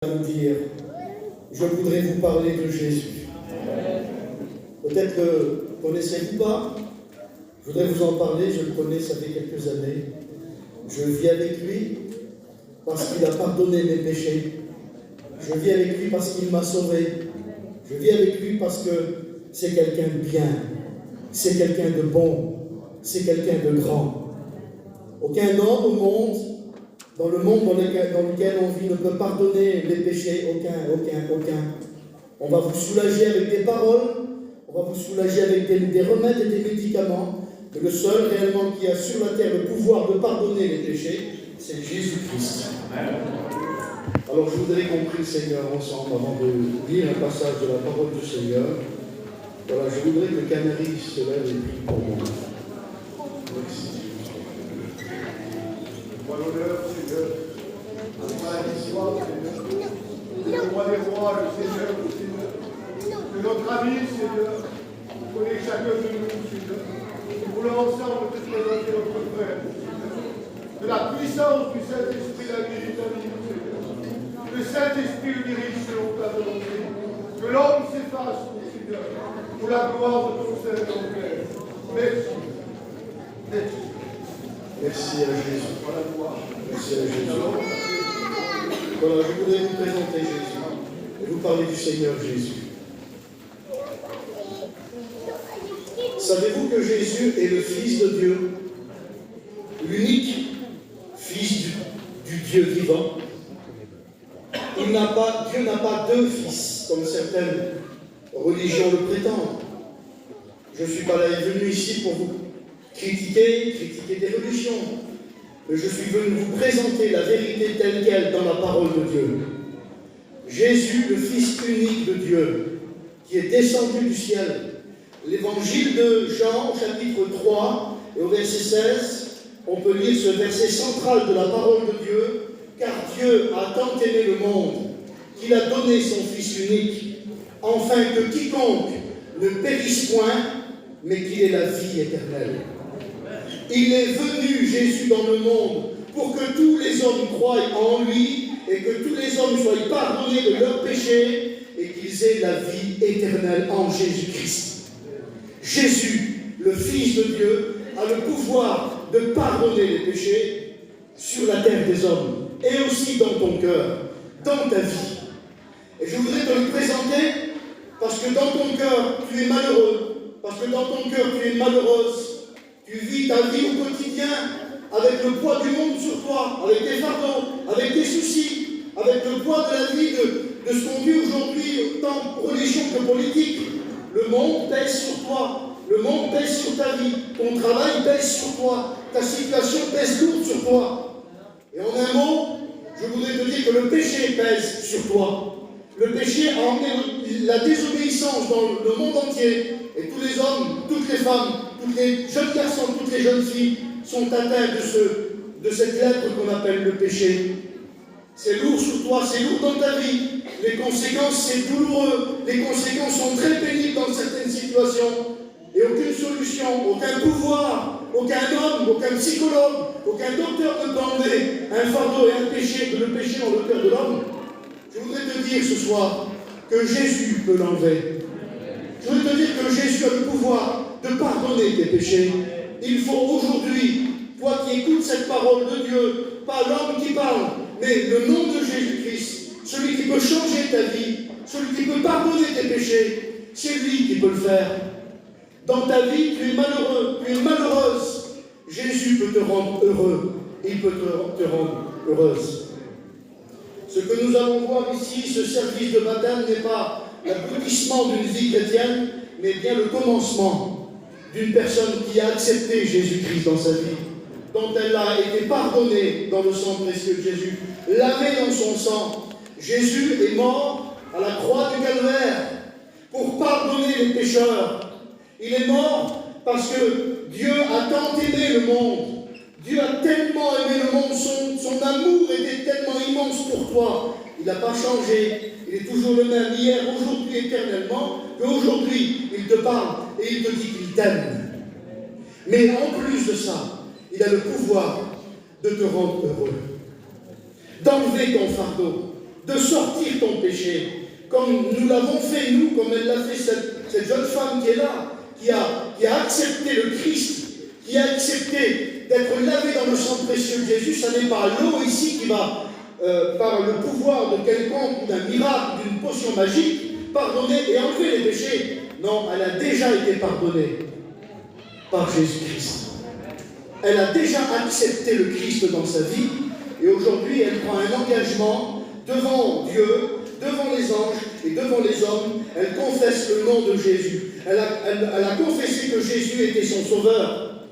Vous dire, je voudrais vous parler de Jésus. Peut-être que connaissez-vous pas, je voudrais vous en parler, je le connais, ça fait quelques années. Je vis avec lui parce qu'il a pardonné mes péchés. Je vis avec lui parce qu'il m'a sauvé. Je vis avec lui parce que c'est quelqu'un de bien, c'est quelqu'un de bon, c'est quelqu'un de grand. Aucun homme au monde, dans le monde dans lequel on vit, ne peut pardonner les péchés, aucun. On va vous soulager avec des paroles, on va vous soulager avec des remèdes et des médicaments, mais le seul réellement qui a sur la terre le pouvoir de pardonner les péchés, c'est Jésus-Christ. Alors je voudrais qu'on prie le Seigneur ensemble avant de lire un passage de la parole du Seigneur. Voilà, je voudrais que Canary se lève et prie pour moi. Merci. L'honneur, Seigneur, le roi des soirs, Seigneur, le roi des rois, le Seigneur, que notre ami, Seigneur, connaît chacun de nous, Seigneur. Nous voulons ensemble te présenter notre frère, Seigneur. Que la puissance du Saint-Esprit la guérit en nous, Seigneur. Que le Saint-Esprit le dirige selon ta volonté. Que l'homme s'efface, Seigneur, pour la gloire de ton Saint-Nom, Père. Merci. Merci. Merci à Jésus. Merci à Jésus. Voilà, je voudrais vous présenter Jésus et vous parler du Seigneur Jésus. Savez-vous que Jésus est le Fils de Dieu, l'unique Fils du Dieu vivant? Dieu n'a pas deux fils, comme certaines religions le prétendent. Je ne suis pas venu ici pour vous critiquer des religions. Mais je suis venu vous présenter la vérité telle qu'elle dans la parole de Dieu. Jésus, le Fils unique de Dieu, qui est descendu du ciel. L'évangile de Jean, chapitre 3, et au verset 16, on peut lire ce verset central de la parole de Dieu. Car Dieu a tant aimé le monde qu'il a donné son Fils unique, afin que quiconque ne périsse point, mais qu'il ait la vie éternelle. Il est venu, Jésus, dans le monde, pour que tous les hommes croient en lui et que tous les hommes soient pardonnés de leurs péchés et qu'ils aient la vie éternelle en Jésus-Christ. Jésus, le Fils de Dieu, a le pouvoir de pardonner les péchés sur la terre des hommes et aussi dans ton cœur, dans ta vie. Et je voudrais te le présenter parce que dans ton cœur, tu es malheureux, parce que dans ton cœur, tu es malheureuse. Tu vis ta vie au quotidien avec le poids du monde sur toi, avec tes fardeaux, avec tes soucis, avec le poids de la vie, de ce qu'on vit aujourd'hui, tant religion que politique. Le monde pèse sur toi, le monde pèse sur ta vie, ton travail pèse sur toi, ta situation pèse lourde sur toi. Et en un mot, je voudrais te dire que le péché pèse sur toi. Le péché a emmené la désobéissance dans le monde entier. Et tous les hommes, toutes les femmes, tous les jeunes garçons, toutes les jeunes filles sont atteints de cette lèpre qu'on appelle le péché. C'est lourd sur toi, c'est lourd dans ta vie. Les conséquences, c'est douloureux. Les conséquences sont très pénibles dans certaines situations. Et aucune solution, aucun pouvoir, aucun homme, aucun psychologue, aucun docteur ne peut enlever un fardeau et un péché, le péché dans le cœur de l'homme. Je voudrais te dire ce soir que Jésus peut l'enlever. Je voudrais te dire que Jésus a le pouvoir de pardonner tes péchés. Il faut aujourd'hui, toi qui écoutes cette parole de Dieu, pas l'homme qui parle, mais le nom de Jésus-Christ, celui qui peut changer ta vie, celui qui peut pardonner tes péchés, c'est lui qui peut le faire. Dans ta vie, tu es malheureux, tu es malheureuse. Jésus peut te rendre heureux, il peut te rendre heureuse. Ce que nous allons voir ici, ce service de baptême n'est pas l'aboutissement d'une vie chrétienne, mais bien le commencement d'une personne qui a accepté Jésus-Christ dans sa vie, dont elle a été pardonnée dans le sang précieux de Jésus, lavée dans son sang. Jésus est mort à la croix du Calvaire pour pardonner les pécheurs. Il est mort parce que Dieu a tant aimé le monde. Dieu a tellement aimé le monde, son amour était tellement immense pour toi. Il n'a pas changé, il est toujours le même, hier, aujourd'hui, éternellement, qu'aujourd'hui, il te parle et il te dit qu'il t'aime. Mais en plus de ça, il a le pouvoir de te rendre heureux, d'enlever ton fardeau, de sortir ton péché, comme nous l'avons fait nous, comme elle l'a fait cette jeune femme qui est là, qui a accepté le Christ, qui a accepté d'être lavé dans le sang précieux de Jésus. Ce n'est pas l'eau ici qui va, par le pouvoir de quelconque, d'un miracle, d'une potion magique, pardonner et enlever les péchés. Non, elle a déjà été pardonnée par Jésus-Christ. Elle a déjà accepté le Christ dans sa vie, et aujourd'hui elle prend un engagement devant Dieu, devant les anges et devant les hommes. Elle confesse le nom de Jésus. Elle a confessé que Jésus était son sauveur.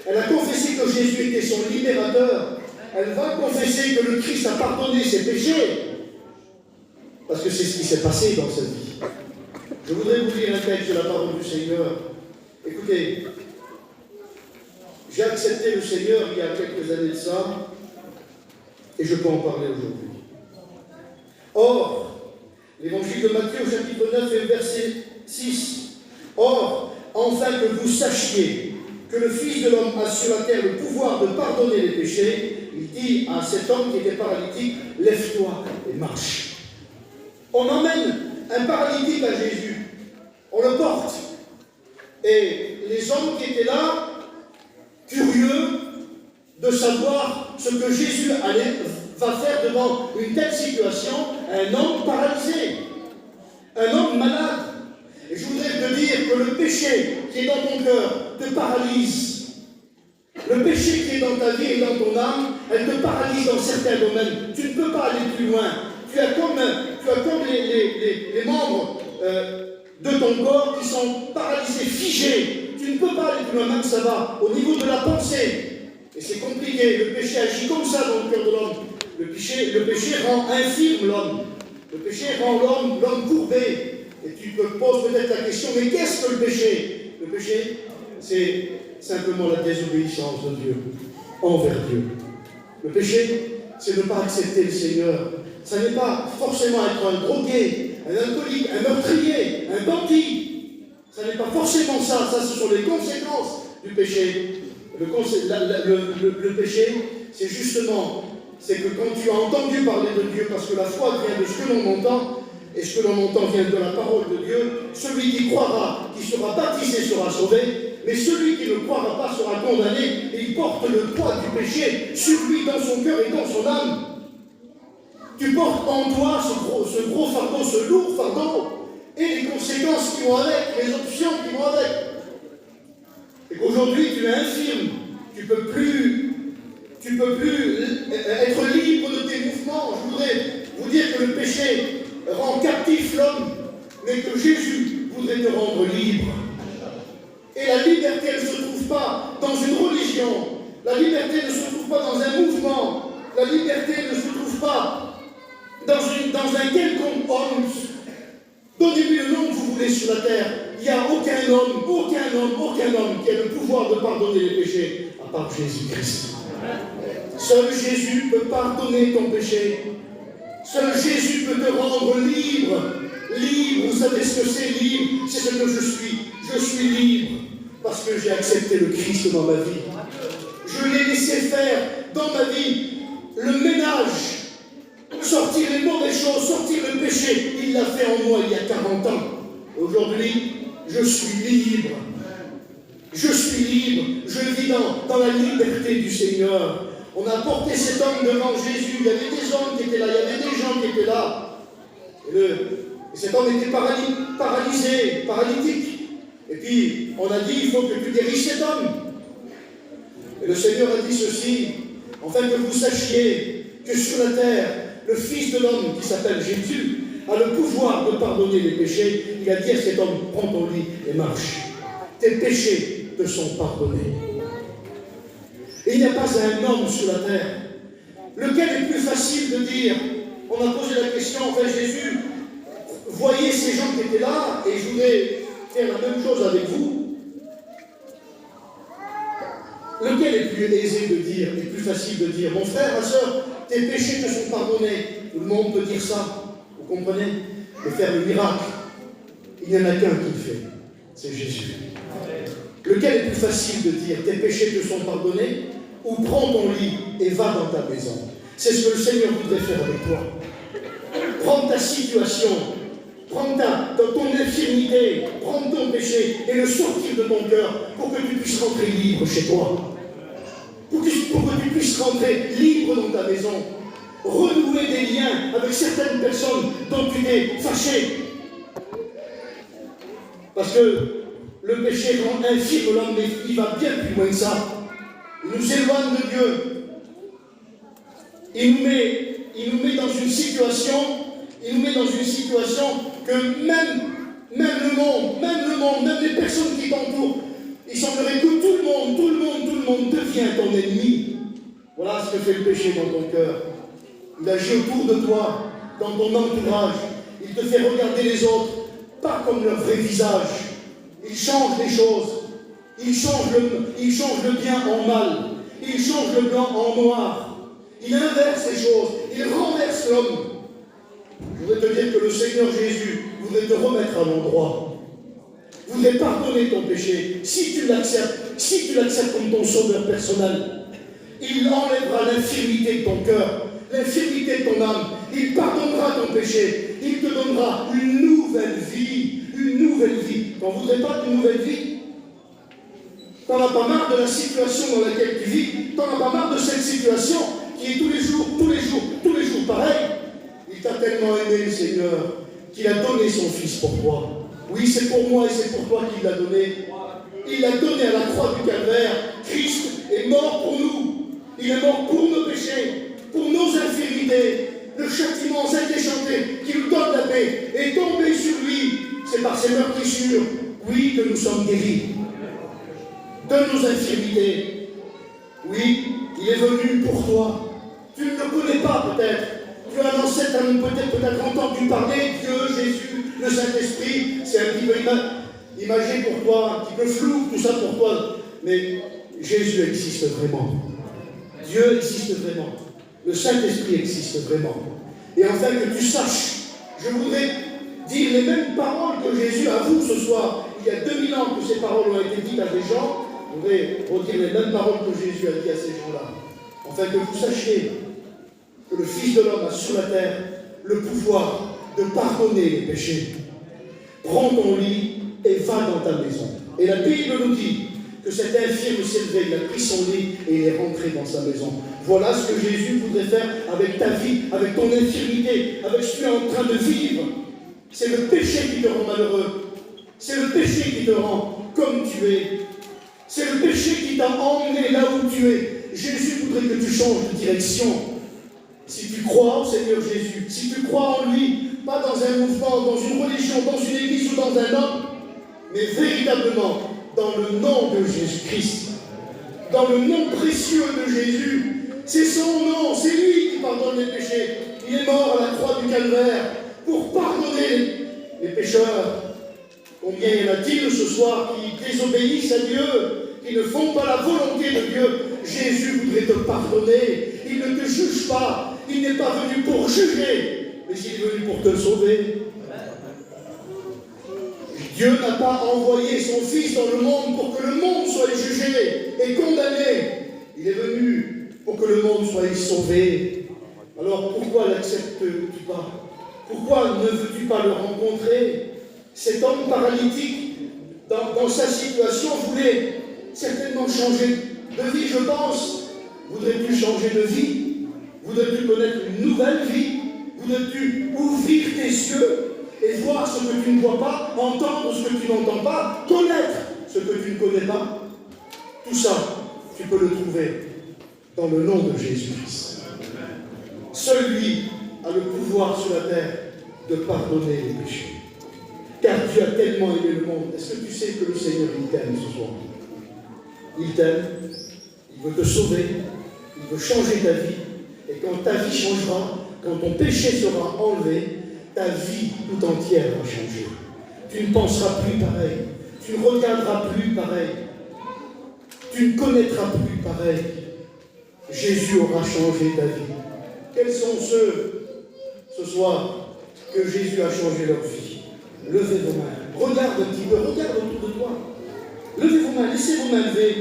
Elle a confessé que Jésus était son libérateur. Elle va confesser que le Christ a pardonné ses péchés. Parce que c'est ce qui s'est passé dans sa vie. Je voudrais vous lire un texte de la parole du Seigneur. Écoutez, j'ai accepté le Seigneur il y a quelques années de ça, et je peux en parler aujourd'hui. Or, l'évangile de Matthieu, au chapitre 9 et verset 6. Or, afin que vous sachiez que le Fils de l'homme a sur la terre le pouvoir de pardonner les péchés, il dit à cet homme qui était paralytique, lève-toi et marche. On emmène un paralytique à Jésus, on le porte, et les hommes qui étaient là, curieux de savoir ce que Jésus va faire devant une telle situation, un homme paralysé, un homme malade. Et je voudrais te dire que le péché qui est dans ton cœur te paralyse. Le péché qui est dans ta vie et dans ton âme, elle te paralyse dans certains domaines. Tu ne peux pas aller plus loin. Tu as comme les membres de ton corps qui sont paralysés, figés. Tu ne peux pas aller plus loin, même ça va. Au niveau de la pensée, et c'est compliqué, le péché agit comme ça dans le cœur de l'homme. Le péché rend infirme l'homme. Le péché rend l'homme courbé. Et tu te poses peut-être la question, mais qu'est-ce que le péché? Le péché, c'est simplement la désobéissance de Dieu, envers Dieu. Le péché, c'est ne pas accepter le Seigneur. Ça n'est pas forcément être un drogué, un alcoolique, un meurtrier, un bandit. Ça n'est pas forcément ça. Ça, ce sont les conséquences du péché. Le péché, c'est justement, c'est que quand tu as entendu parler de Dieu, parce que la foi vient de ce que l'on entend, et ce que l'on entend vient de la parole de Dieu, celui qui croira, qui sera baptisé sera sauvé, mais celui qui ne croira pas sera condamné, et il porte le poids du péché sur lui, dans son cœur et dans son âme. Tu portes en toi ce gros fardeau, ce lourd fardeau, et les conséquences qui vont avec, les options qui vont avec. Et qu'aujourd'hui tu es infirme, tu peux plus être libre de tes mouvements. Je voudrais vous dire que le péché rend captif l'homme, mais que Jésus voudrait te rendre libre. Et la liberté, elle ne se trouve pas dans une religion, la liberté ne se trouve pas dans un mouvement, la liberté ne se trouve pas dans un quelconque homme. Donnez-lui le nom que vous voulez sur la terre. Il n'y a aucun homme qui a le pouvoir de pardonner les péchés, à part Jésus-Christ. Seul Jésus peut pardonner ton péché. Seul Jésus peut te rendre libre. Libre, vous savez ce que c'est libre? C'est ce que je suis. Je suis libre parce que j'ai accepté le Christ dans ma vie. Je l'ai laissé faire dans ma vie le ménage, sortir les mauvaises choses, sortir le péché. Il l'a fait en moi il y a 40 ans. Aujourd'hui, je suis libre. Je suis libre. Je vis dans la liberté du Seigneur. On a porté cet homme devant Jésus. Il y avait des hommes qui étaient là, il y avait des gens qui étaient là. Et cet homme était paralysé, paralytique. Et puis, on a dit, il faut que tu guérisses cet homme. Et le Seigneur a dit ceci, afin que vous sachiez que sur la terre, le Fils de l'homme, qui s'appelle Jésus, a le pouvoir de pardonner les péchés. Il a dit à cet homme, prends ton lit et marche. Tes péchés te sont pardonnés. Et il n'y a pas un homme sur la terre. Lequel est plus facile de dire? On a posé la question, enfin Jésus, voyez ces gens qui étaient là, et je voudrais faire la même chose avec vous. Lequel est plus aisé de dire, et plus facile de dire? Mon frère, ma soeur, tes péchés te sont pardonnés. Tout le monde peut dire ça, vous comprenez? De faire le miracle. Il n'y en a qu'un qui le fait, c'est Jésus. Lequel est plus facile de dire, tes péchés te sont pardonnés, ou prends ton lit et va dans ta maison? C'est ce que le Seigneur voudrait faire avec toi. prendre ta situation, prendre ton infirmité, prendre ton péché et le sortir de ton cœur pour que tu puisses rentrer libre chez toi. Pour que tu puisses rentrer libre dans ta maison. Renouer des liens avec certaines personnes dont tu t'es fâché. Parce que le péché rend infirme l'homme, mais il va bien plus loin que ça. Il nous éloigne de Dieu. Il nous met dans une situation que même le monde, même les personnes qui t'entourent, il semblerait que tout le monde devient ton ennemi. Voilà ce que fait le péché dans ton cœur. Il agit autour de toi, dans ton entourage. Il te fait regarder les autres, pas comme leur vrai visage. Il change les choses. Il change le bien en mal. Il change le blanc en noir. Il inverse les choses. Il renverse l'homme. Je voudrais te dire que le Seigneur Jésus voudrait te remettre à l'endroit. Voudrait pardonner ton péché. Si tu l'acceptes comme ton sauveur personnel, il enlèvera l'infirmité de ton cœur, l'infirmité de ton âme. Il pardonnera ton péché. Il te donnera une nouvelle vie. Une nouvelle vie. Tu n'en voudrais pas d'une nouvelle vie? Tu n'en as pas marre de la situation dans laquelle tu vis? Tu n'en as pas marre de cette situation qui est tous les jours pareil? Il t'a tellement aimé, le Seigneur, qu'il a donné son Fils pour toi. Oui, c'est pour moi et c'est pour toi qu'il l'a donné. Il l'a donné à la croix du Calvaire. Christ est mort pour nous. Il est mort pour nos péchés, pour nos infirmités. Le châtiment, ça a été chanté, qui nous donne la paix, est tombé sur lui. C'est par ses meurtrissures, oui, que nous sommes guéris. De nos infirmités. Oui, il est venu pour toi. Tu ne le connais pas peut-être. Tu as un ancêtre, peut-être entendu parler, Dieu, Jésus, le Saint-Esprit. C'est un petit peu imagé pour toi, un petit peu flou, tout ça pour toi. Mais Jésus existe vraiment. Dieu existe vraiment. Le Saint-Esprit existe vraiment. Et afin que tu saches, je voudrais dire les mêmes paroles que Jésus à vous ce soir. Il y a 2000 ans que ces paroles ont été dites à des gens. Je voudrais redire les mêmes paroles que Jésus a dit à ces gens-là. Afin que vous sachiez que le Fils de l'homme a sur la terre le pouvoir de pardonner les péchés. Prends ton lit et va dans ta maison. Et la Bible nous dit que cet infirme s'est levé, il a pris son lit et il est rentré dans sa maison. Voilà ce que Jésus voudrait faire avec ta vie, avec ton infirmité, avec ce que tu es en train de vivre. C'est le péché qui te rend malheureux. C'est le péché qui te rend comme tu es. C'est le péché qui t'a emmené là où tu es. Jésus voudrait que tu changes de direction. Si tu crois au Seigneur Jésus, si tu crois en lui, pas dans un mouvement, dans une religion, dans une église ou dans un homme, mais véritablement dans le nom de Jésus-Christ, dans le nom précieux de Jésus. C'est son nom, c'est lui qui pardonne les péchés. Il est mort à la croix du Calvaire pour pardonner les pécheurs. Combien y en a-t-il ce soir qui désobéissent à Dieu, qui ne font pas la volonté de Dieu? Jésus voudrait te pardonner. Il ne te juge pas. Il n'est pas venu pour juger, mais il est venu pour te sauver. Dieu n'a pas envoyé son Fils dans le monde pour que le monde soit jugé et condamné. Il est venu pour que le monde soit sauvé. Alors pourquoi l'acceptes-tu pas? Pourquoi ne veux-tu pas le rencontrer? Cet homme paralytique, dans sa situation, voulait certainement changer de vie, je pense. Voudrais-tu changer de vie? Voudrais-tu connaître une nouvelle vie? Voudrais-tu ouvrir tes yeux et voir ce que tu ne vois pas, entendre ce que tu n'entends pas, connaître ce que tu ne connais pas? Tout ça, tu peux le trouver dans le nom de Jésus-Christ. Seul lui a le pouvoir sur la terre de pardonner les péchés. Car Dieu a tellement aimé le monde. Est-ce que tu sais que le Seigneur, il t'aime ce soir? Il t'aime, il veut te sauver, il veut changer ta vie. Et quand ta vie changera, quand ton péché sera enlevé, ta vie tout entière va changer. Tu ne penseras plus pareil. Tu ne regarderas plus pareil. Tu ne connaîtras plus pareil. Jésus aura changé ta vie. Quels sont ceux, ce soir, que Jésus a changé leur vie? Levez vos mains. Regarde un petit peu. Regarde autour de toi. Levez vos mains. Laissez vos mains levées.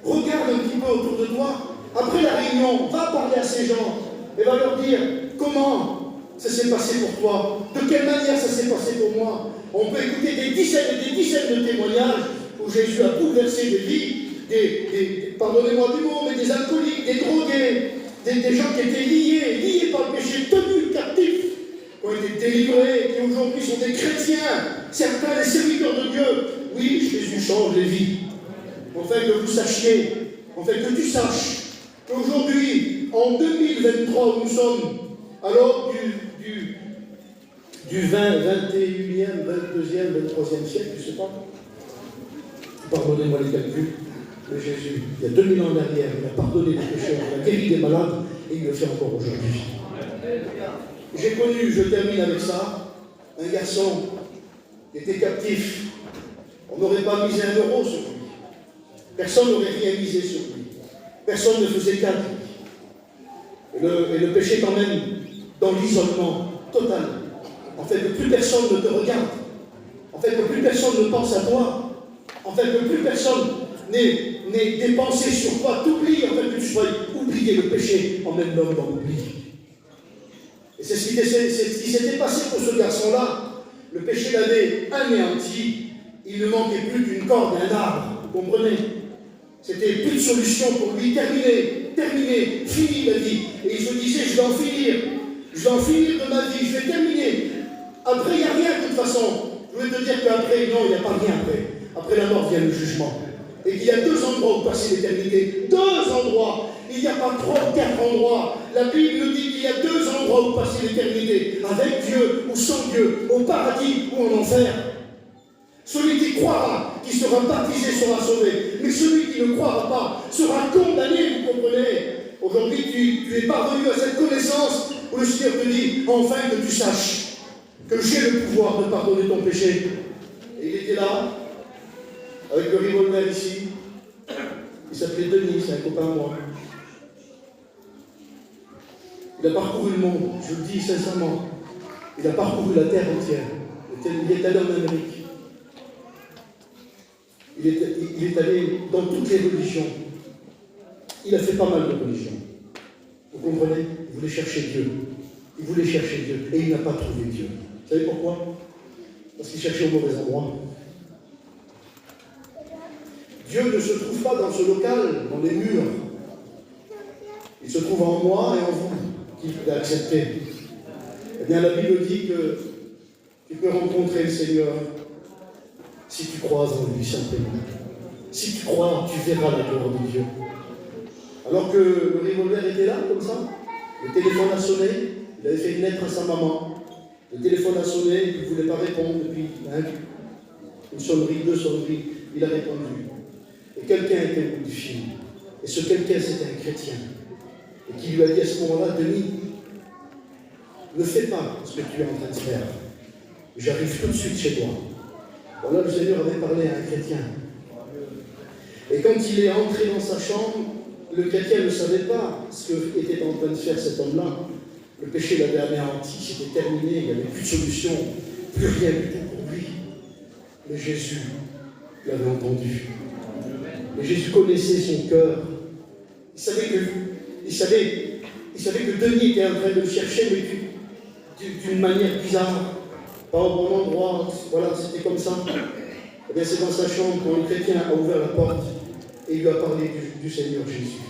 Regarde un petit peu autour de toi. Après la réunion, va parler à ces gens et va leur dire comment ça s'est passé pour toi? De quelle manière ça s'est passé pour moi? On peut écouter des dizaines et des dizaines de témoignages où Jésus a bouleversé des vies, pardonnez-moi du mot, mais des alcooliques, des drogués, des gens qui étaient liés par le péché, tenus captifs, qui ont été délivrés, qui aujourd'hui sont des chrétiens, certains des serviteurs de Dieu. Oui, Jésus change les vies. En fait, que vous sachiez, en fait, que tu saches qu'aujourd'hui, en 2023, où nous sommes, alors du 21e, 22e, 23e siècle, je ne sais pas, pardonnez-moi les calculs, mais Jésus, il y a 2000 ans en arrière, il a pardonné les pécheurs, il a guéri des malades, et il le fait encore aujourd'hui. J'ai connu, je termine avec ça, un garçon qui était captif. On n'aurait pas misé 1 euro sur lui. Personne n'aurait rien misé sur lui. Personne ne faisait cas de lui. Et le péché t'emmène dans l'isolement total. En fait, que plus personne ne te regarde. En fait, que plus personne ne pense à toi. En fait, que plus personne n'ait dépensé sur toi. T'oublies, en fait, que tu sois oublié. Le péché emmène l'homme dans l'oubli. Et c'est ce qui s'était passé pour ce garçon-là. Le péché l'avait anéanti. Il ne manquait plus qu'une corde et un arbre. Vous comprenez? C'était plus de solution pour lui. Terminé, fini la vie. Et il se disait, je vais en finir de ma vie, je vais terminer. Après, il n'y a rien de toute façon. Je veux te dire qu'après, non, il n'y a pas rien après. Après la mort vient le jugement. Et qu'il y a 2 endroits où passer l'éternité. 2 endroits. Il n'y a pas 3 ou 4 endroits. La Bible nous dit qu'il y a 2 endroits où passer l'éternité. Avec Dieu ou sans Dieu. Au paradis ou en enfer. Celui qui croira, qui sera baptisé, sera sauvé. Mais celui qui ne croira pas sera condamné, vous comprenez? Aujourd'hui, tu es parvenu à cette connaissance où le Seigneur te dit, enfin que tu saches que j'ai le pouvoir de pardonner ton péché. Et il était là, avec le revolver ici. Il s'appelait Denis, c'est un copain à moi. Il a parcouru le monde, je le dis sincèrement. Il a parcouru la terre entière. Il est allé en Amérique. Il est allé dans toutes les religions. Il a fait pas mal de religions. Vous comprenez? Il voulait chercher Dieu. Et il n'a pas trouvé Dieu. Vous savez pourquoi? Parce qu'il cherchait au mauvais endroit. Dieu ne se trouve pas dans ce local, dans les murs. Il se trouve en moi et en vous, qu'il a accepté. Eh bien, la Bible dit que tu peux rencontrer le Seigneur si tu crois en lui simplement. Si tu crois, tu verras la gloire de Dieu. Alors que le revolver était là, comme ça, le téléphone a sonné, il avait fait une lettre à sa maman. Le téléphone a sonné, il ne voulait pas répondre depuis une sonnerie, 2 sonneries, il a répondu. Et quelqu'un était au bout du fil. Et ce quelqu'un, c'était un chrétien. Et qui lui a dit à ce moment-là, Denis, ne fais pas ce que tu es en train de faire. J'arrive tout de suite chez toi. Voilà, le Seigneur avait parlé à un chrétien. Et quand il est entré dans sa chambre, le chrétien ne savait pas ce qu'était en train de faire cet homme-là. Le péché l'avait anéanti, c'était terminé, il n'y avait plus de solution, plus rien du tout pour lui. Mais Jésus l'avait entendu. Et Jésus connaissait son cœur. Il savait que Denis était en train de le chercher, mais d'une manière bizarre. Pas au bon endroit, voilà, c'était comme ça. Eh bien, c'est dans sa chambre quand le chrétien a ouvert la porte et il lui a parlé du Seigneur Jésus.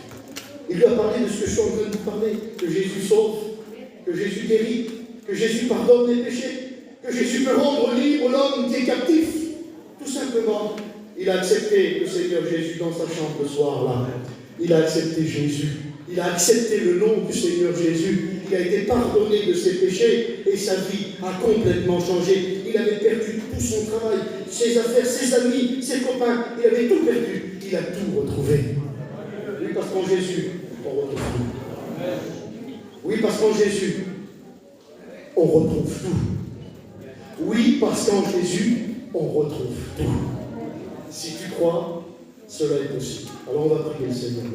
Il lui a parlé de ce que je suis en train de vous parler, que Jésus sauve, que Jésus guérit, que Jésus pardonne les péchés, que Jésus peut rendre libre l'homme qui est captif. Tout simplement, il a accepté le Seigneur Jésus dans sa chambre le soir-là. Il a accepté Jésus. Il a accepté le nom du Seigneur Jésus. Il a été pardonné de ses péchés et sa vie a complètement changé. Il avait perdu tout son travail, ses affaires, ses amis, ses copains. Il avait tout perdu. Il a tout retrouvé. Oui, parce qu'en Jésus, on retrouve tout. Oui, parce qu'en Jésus, on retrouve tout. Oui, parce qu'en Jésus, on retrouve tout. Si tu crois, cela est possible. Alors on va prier le Seigneur.